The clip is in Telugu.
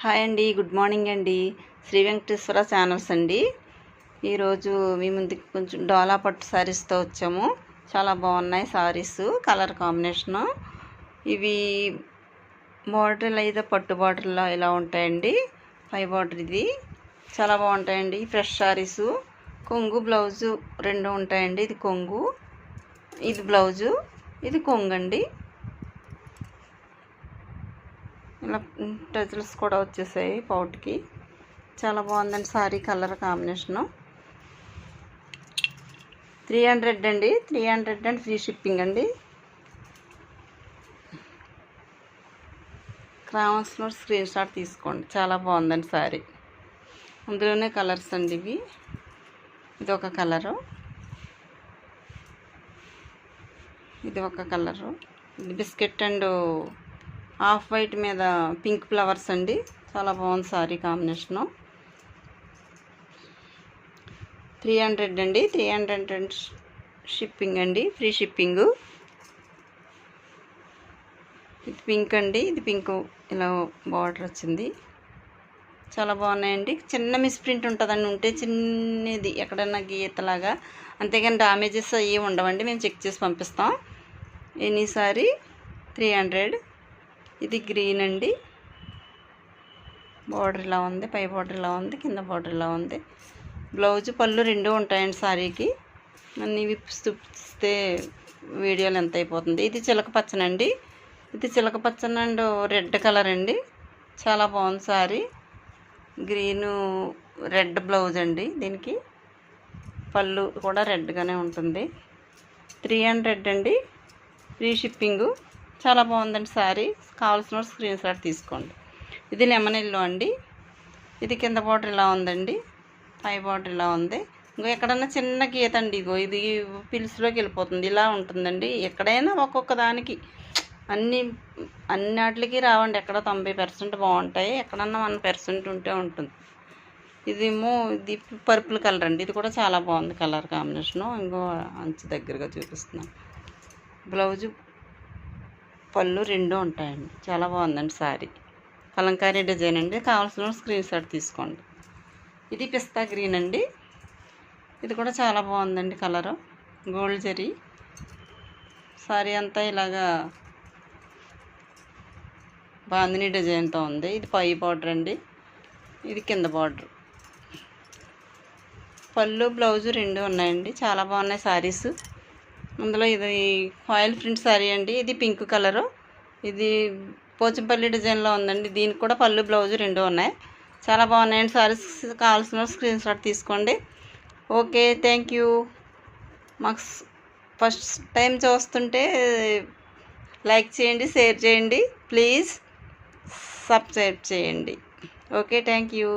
హాయ్ అండి, గుడ్ మార్నింగ్ అండి. శ్రీ వెంకటేశ్వర ఛానల్స్ అండి. ఈరోజు మీ ముందుకు కొంచెం డోలా పట్టు శారీస్తో వచ్చాము. చాలా బాగున్నాయి శారీస్, కలర్ కాంబినేషను. ఇవి బార్డర్లు అయితే పట్టు బార్డర్లో ఇలా ఉంటాయండి. పై బార్డర్ ఇది చాలా బాగుంటాయండి. ఫ్రెష్ శారీసు. కొంగు బ్లౌజు రెండు ఉంటాయండి. ఇది కొంగు, ఇది బ్లౌజు, ఇది కొంగు అండి. ఇలా టజల్స్ కూడా వచ్చేసాయి పౌట్కి. చాలా బాగుందండి సారీ. కలర్ కాంబినేషను 300 అండి. 300 అండ్ ఫ్రీ షిప్పింగ్ అండి. కావాల్సిన స్క్రీన్ షాట్ తీసుకోండి. చాలా బాగుందండి సారీ. అందులోనే కలర్స్ అండి ఇవి. ఇది ఒక కలరు, ఇది ఒక కలరు. ఇది బిస్కెట్ అండ్ ఆఫ్ వైట్ మీద పింక్ ఫ్లవర్స్ అండి. చాలా బాగుంది సారీ కాంబినేషను. 300 అండి. 300 అండ్ షిప్పింగ్ అండి, ఫ్రీ షిప్పింగు. ఇది పింక్ అండి. ఇది పింక్ ఇలా బార్డర్ వచ్చింది. చాలా బాగున్నాయండి. చిన్న మిస్ప్రింట్ ఉంటుందండి, ఉంటే చిన్నది ఎక్కడన్నా గీతలాగా, అంతేగాని డామేజెస్ అవి ఉండవండి. మేము చెక్ చేసి పంపిస్తాం. Any sorry 300. ఇది గ్రీన్ అండి. బార్డర్ ఇలా ఉంది, పై బార్డర్ ఇలా ఉంది, కింద బార్డర్ ఇలా ఉంది. బ్లౌజ్ పళ్ళు రెండు ఉంటాయండి సారీకి. అన్నీ విప్పిస్తే వీడియోలు ఎంత అయిపోతుంది. ఇది చిలక పచ్చనండి. ఇది చిలక పచ్చన అండ్ రెడ్ కలర్ అండి. చాలా బాగుంది సారీ. గ్రీను రెడ్ బ్లౌజ్ అండి. దీనికి పళ్ళు కూడా రెడ్గానే ఉంటుంది. 300 అండి, ఫ్రీ షిప్పింగు. చాలా బాగుందండి సారీ. కావాల్సిన స్క్రీన్ షాట్ తీసుకోండి. ఇది లెమన్ ఎల్లో అండి. ఇది కింద బార్డర్ ఇలా ఉందండి, పై బార్డర్ ఇలా ఉంది. ఇంకో ఎక్కడన్నా చిన్న గీత అండి. ఇగో ఇది పిలుసులోకి వెళ్ళిపోతుంది, ఇలా ఉంటుందండి. ఎక్కడైనా ఒక్కొక్క దానికి అన్నిటికి రావండి. ఎక్కడ 90% బాగుంటాయి, ఎక్కడన్నా 1% ఉంటే ఉంటుంది. ఇదేమో ఇది పర్పుల్ కలర్ అండి. ఇది కూడా చాలా బాగుంది కలర్ కాంబినేషను. ఇంకో అంచు దగ్గరగా చూపిస్తున్నాను. బ్లౌజు పళ్ళు రెండు ఉంటాయండి. చాలా బాగుందండి సారీ. కలంకారీ డిజైన్ అండి. కావాల్సిన స్క్రీన్ షాట్ తీసుకోండి. ఇది పిస్తా గ్రీన్ అండి. ఇది కూడా చాలా బాగుందండి కలరు. గోల్డ్ జరీ సారీ అంతా ఇలాగా బాందిని డిజైన్తో ఉంది. ఇది పై బార్డర్ అండి, ఇది కింద బార్డర్. పళ్ళు బ్లౌజు రెండు ఉన్నాయండి. చాలా బాగున్నాయి సారీస్. అందులో ఇది ఫాయిల్ ప్రింట్ సారీ అండి. ఇది పింక్ కలరు. ఇది పోచంపల్లి డిజైన్లో ఉందండి. దీనికి కూడా పళ్ళు బ్లౌజు రెండు ఉన్నాయి. చాలా బాగున్నాయండి సారీస్. కావాల్సిన స్క్రీన్ షాట్ తీసుకోండి. Okay, thank you. మాకు ఫస్ట్ టైం చూస్తుంటే లైక్ చేయండి, షేర్ చేయండి, ప్లీజ్ సబ్స్క్రైబ్ చేయండి. Okay, thank you.